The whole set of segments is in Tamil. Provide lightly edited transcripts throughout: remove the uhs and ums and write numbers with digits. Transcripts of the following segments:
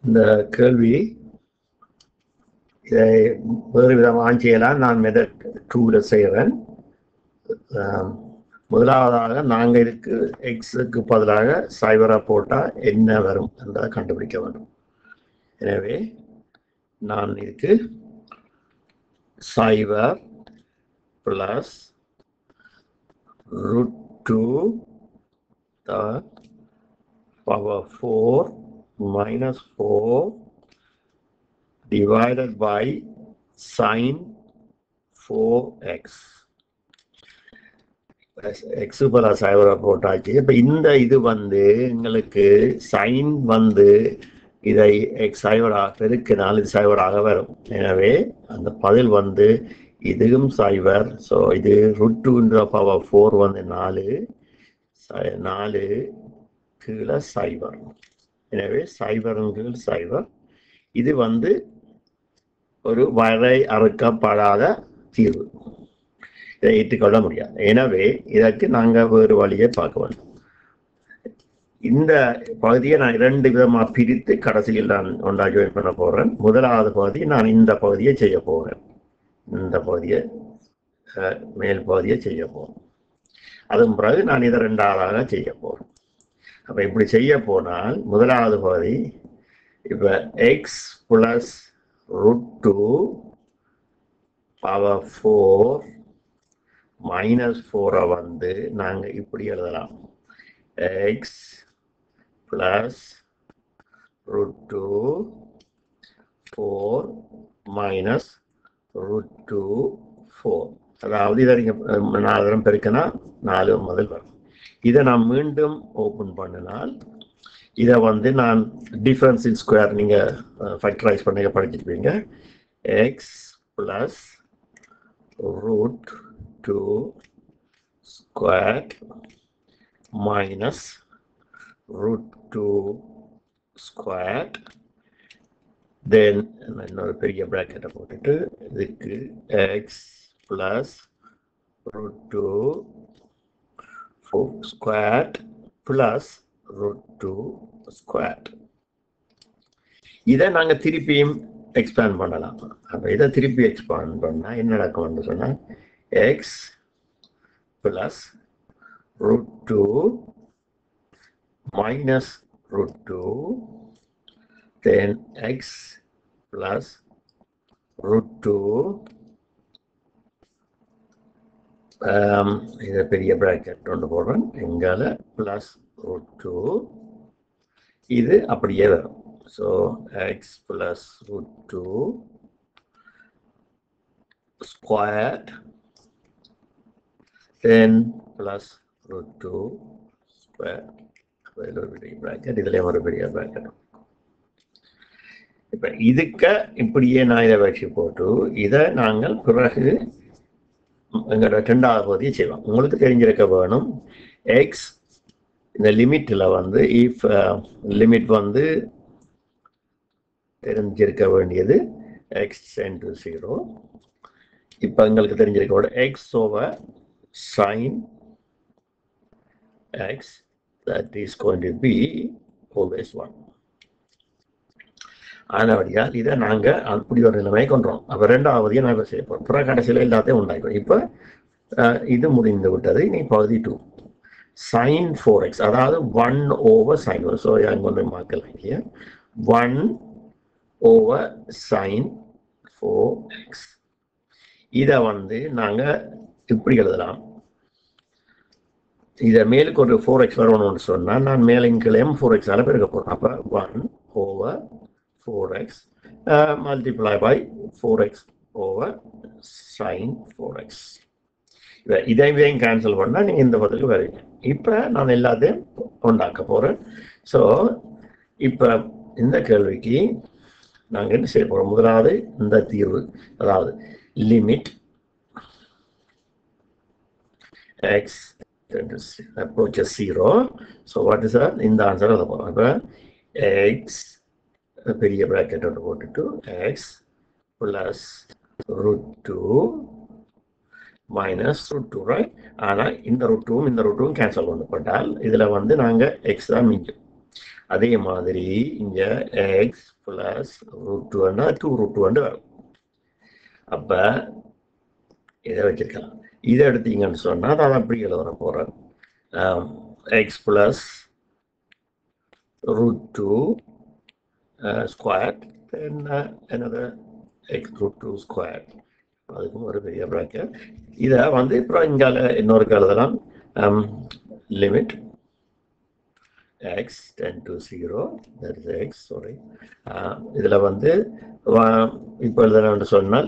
இந்த கேள்வி இதை வேறு விதமாக செய்யலாம். நான் மெத்தட் 2ல செய்கிறேன். முதலாவதாக நாங்கள் இதுக்கு எக்ஸுக்கு பதிலாக சைபரா போட்டால் என்ன வரும் என்பதை கண்டுபிடிக்க வேண்டும். எனவே நான் இதுக்கு சைபர் plus √2 power 4 minus 4 divided by sin 4x. x பல சைபரா போட்டாச்சு. இப்போ இந்த இது வந்து எங்களுக்கு சைன் வந்து இதை எக்ஸ் சைபராக பெருக்கினால் இது சைபராக வரும். எனவே அந்த பதில் வந்து இதுவும் சைபர். ஸோ இது √2 power 4 வந்து 4 கீழே சைபர். எனவே சைபரின் கீழ் சைபர். இது வந்து ஒரு வரையறுக்கப்படாத தீர்வு. இதை ஏற்றுக்கொள்ள முடியாது. எனவே இதற்கு நாங்கள் வேறு வழியை பார்க்க வேண்டும். இந்த பகுதியை நான் 2 விதமாக பிரித்து கடைசியில் நான் ஒன்றா ஜாயின் பண்ண போகிறேன். முதலாவது பகுதி நான் இந்த பகுதியை செய்ய போகிறேன். இந்த பகுதியை மேல் பகுதியை செய்ய போகிறேன். அதன் பிறகு நான் இதை 2ஆவதாக செய்ய போகிறேன். அப்போ இப்படி செய்ய போனால் முதலாவது பகுதி இப்போ எக்ஸ் பிளஸ் √2 power 4 minus 4 வந்து நாங்கள் இப்படி எழுதலாம். X plus √2 4 minus √2 4. அதாவது இதை நீங்கள் 4 தரம் பெருக்கினா 4 முதல் வரும். இதை நான் மீண்டும் ஓப்பன் பண்ணினால் இதை வந்து நான் டிஃபரன்ஸ் இன் ஸ்கொயர் நீங்கள் ஃபேக்டரைஸ் பண்ணி படிச்சிருப்பீங்க. X plus √2 square minus √2 square. Then இன்னொரு பெரிய ப்ராக்கெட்டை போட்டுட்டு இதுக்கு X plus √2 square plus √2 square. இதை நாங்கள் திருப்பியும் எக்ஸ்பேண்ட் பண்ணலாம். அப்போ இதை திருப்பி எக்ஸ்பேண்ட் பண்ணால் என்ன நடக்கும்னு சொன்னால் எக்ஸ் பிளஸ் √2 மைனஸ் √2 தென் எக்ஸ் பிளஸ் √2 இதை பெரிய ப்ராக்கெட் ஒன்று போடுறேன். எங்கால பிளஸ் √2 இது அப்படியே வரும். ஸோ எக்ஸ் பிளஸ் √2 ஸ்கொயர் தென் பிளஸ் √2 ஸ்கொயர். இதில் ஒரு பெரிய ப்ராக்கெட், இதுலேயும் ஒரு பெரிய ப்ராக்கெட். இப்போ இதுக்கு இப்படியே நான் இதை வச்சு போட்டு இதை நாங்கள் பிறகு எங்களோட 2ஆவது பகுதியை செய்வோம். உங்களுக்கு தெரிஞ்சிருக்க வேணும் எக்ஸ் இந்த லிமிட்டில் வந்து இஃப் லிமிட் வந்து தெரிஞ்சிருக்க வேண்டியது எக்ஸ் → 0. இப்போ எங்களுக்கு தெரிஞ்சிருக்க வேண்டிய x over sine x that is going to be always 1. ஆனபடியால் இதை நாங்கள் அப்படி ஒரு நிலைமை கொண்டுறோம். அப்போ 2ஆவதையை நாங்கள் செய்ய போகிறோம். பிற கடைசியில் எல்லாத்தையும் உண்டாக்கிறோம். இப்போ இது முடிந்து விட்டது. இனி பகுதி 2 sin 4x, அதாவது 1 over sin 1. ஸோ அங்கே வந்து மார்க்கலாம் இங்கே 1 over sin 4x. இதை வந்து நாங்கள் இப்படி எழுதலாம். இதை மேலுக்கு ஒரு 4x வரணும்னு சொன்னால் நான் மேலிங்களையும் 4x பெருக்க போகிறேன். அப்போ 1 over 4x multiply by 4x over sin 4x. இதையும் கேன்சல் பண்ணால் நீங்கள் இந்த பதிலுக்கு வருவீங்க. இப்போ நான் எல்லாத்தையும் உண்டாக்க போகிறேன். ஸோ இப்போ இந்த கேள்விக்கு நாங்கள் என்ன செய்ய போகிறோம்? முதலாவது இந்த தீர்வு, அதாவது limit x approaches 0. So what is that? இந்த ஆன்சர் அதை போகிறோம். இப்போ x பெரிய ப்ராக்கெட் ஒன்று போட்டுட்டு எக்ஸ் பிளஸ் √2 மைனஸ் √2, ரைட்? ஆனால் இந்த √2வும் கேன்சல் பண்ணப்பட்டால் இதில் வந்து நாங்கள் எக்ஸ் தான் மிஞ்சும். அதே மாதிரி இங்க எக்ஸ் பிளஸ் √2 2√2 வரும். அப்ப இதை வச்சிருக்கலாம். இதை எடுத்தீங்கன்னு சொன்னா அதை அப்படி எழுத போறேன். X plus √2 squared, then another x √2 squared. அதுக்கும் ஒரு பெரிய bracket. இதை வந்து இப்போ இங்கால இன்னொரு எழுதலாம். Limit x tend to 0, that is x, sorry. இதுல வந்து இப்போ எழுதலாம்னு சொன்னால்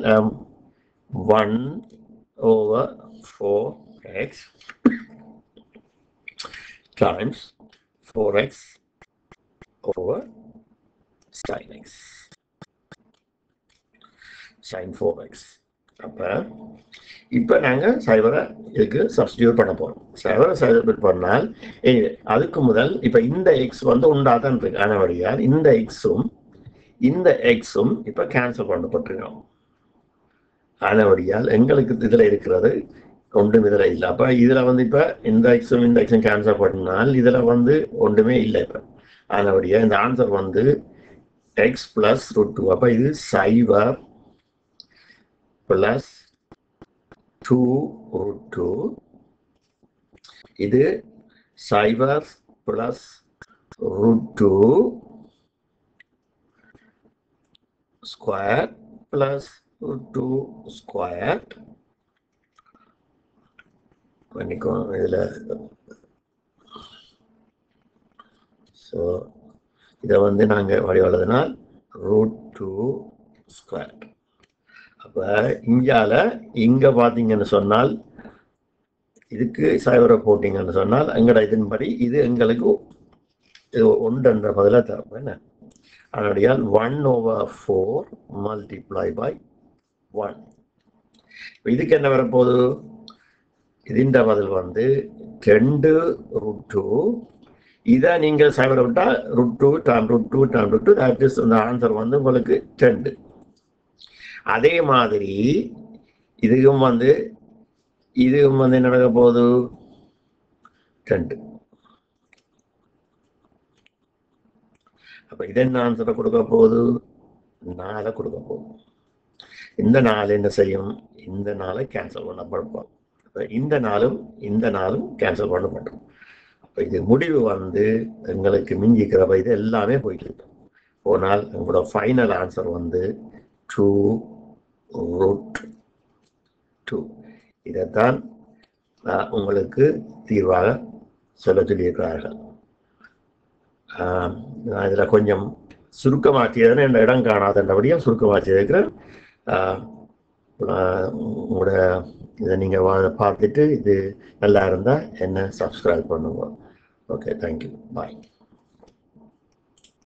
1/4x times 4x over sin x, sin 4x. அப்ப இப்ப நாங்க சைவரை இதுக்கு சப்ஸ்டிடியூட் பண்ண போறோம். சைவரை சப்ஸ்டிடியூட் பண்ணால் அதுக்கு முதல் இப்ப இந்த எக்ஸ் வந்து உண்டாதான் இருக்கு. ஆனபடியால் இந்த எக்ஸும் இப்ப கேன்சல் பண்ணப்பட்டிருக்கோம். ஆனபடியால் எங்களுக்கு இதுல இருக்கிறது ஒன்றும் இதுல இல்லை. அப்ப இதுல வந்து இப்ப இந்த எக்ஸும் கேன்சல் பண்ணால் இதுல வந்து ஒன்றுமே இல்லை. இப்ப ஆனபடியா இந்த ஆன்சர் வந்து x plus √2. அப்ப இது சைவர் பிளஸ் 2√2. இது சைவர் பிளஸ் √2 ஸ்கொயர் பிளஸ் √2 ஸ்கொயர் பண்ணிக்கோ இதுல. ஸோ இதை வந்து நாங்கள் வடிவழுதுனால் √2 ஸ்கொயர். அப்போ இங்கே பார்த்தீங்கன்னு சொன்னால் இதுக்கு சைவரை போட்டிங்கன்னு சொன்னால் எங்களோட இதன்படி இது எங்களுக்கு இது 1 பதிலாக தரும். என்ன அதனுடையால் 1/4 multiply by 1. இதுக்கு என்ன வரப்போகுது? இதுன்ற பதில் வந்து 2√2. இதை நீங்கள் சைவரை விட்டா √2 × √2 × √2, that is அந்த ஆன்சர் வந்து உங்களுக்கு 2. அதே மாதிரி இதுவும் வந்து என்ன நடக்க போகுது? 2. அப்ப இது என்ன ஆன்சரை கொடுக்க போகுது? 4 கொடுக்க போகுது. இந்த 4 என்ன செய்யும்? இந்த 4 கேன்சல் பண்ணப்படும். இந்த 4ம் கேன்சல் பண்ணப்படும். இது முடிவு வந்து எங்களுக்கு மிஞ்சிக்கிறப்ப இது எல்லாமே போயிட்டு இருக்கும். போனால் உங்களோட ஃபைனல் ஆன்சர் வந்து 2√2. இதைத்தான் உங்களுக்கு தீர்வாக சொல்ல சொல்லியிருக்கிறார்கள். நான் இதில் கொஞ்சம் சுருக்கமாற்றியதுன்னு என் இடம் காணாதபடியாக சுருக்கமாற்றியிருக்கிறேன். உங்களோட இதை நீங்கள் பார்த்துட்டு இது நல்லா இருந்தால் என்ன சப்ஸ்கிரைப் பண்ணுங்க. Okay, thank you. Bye.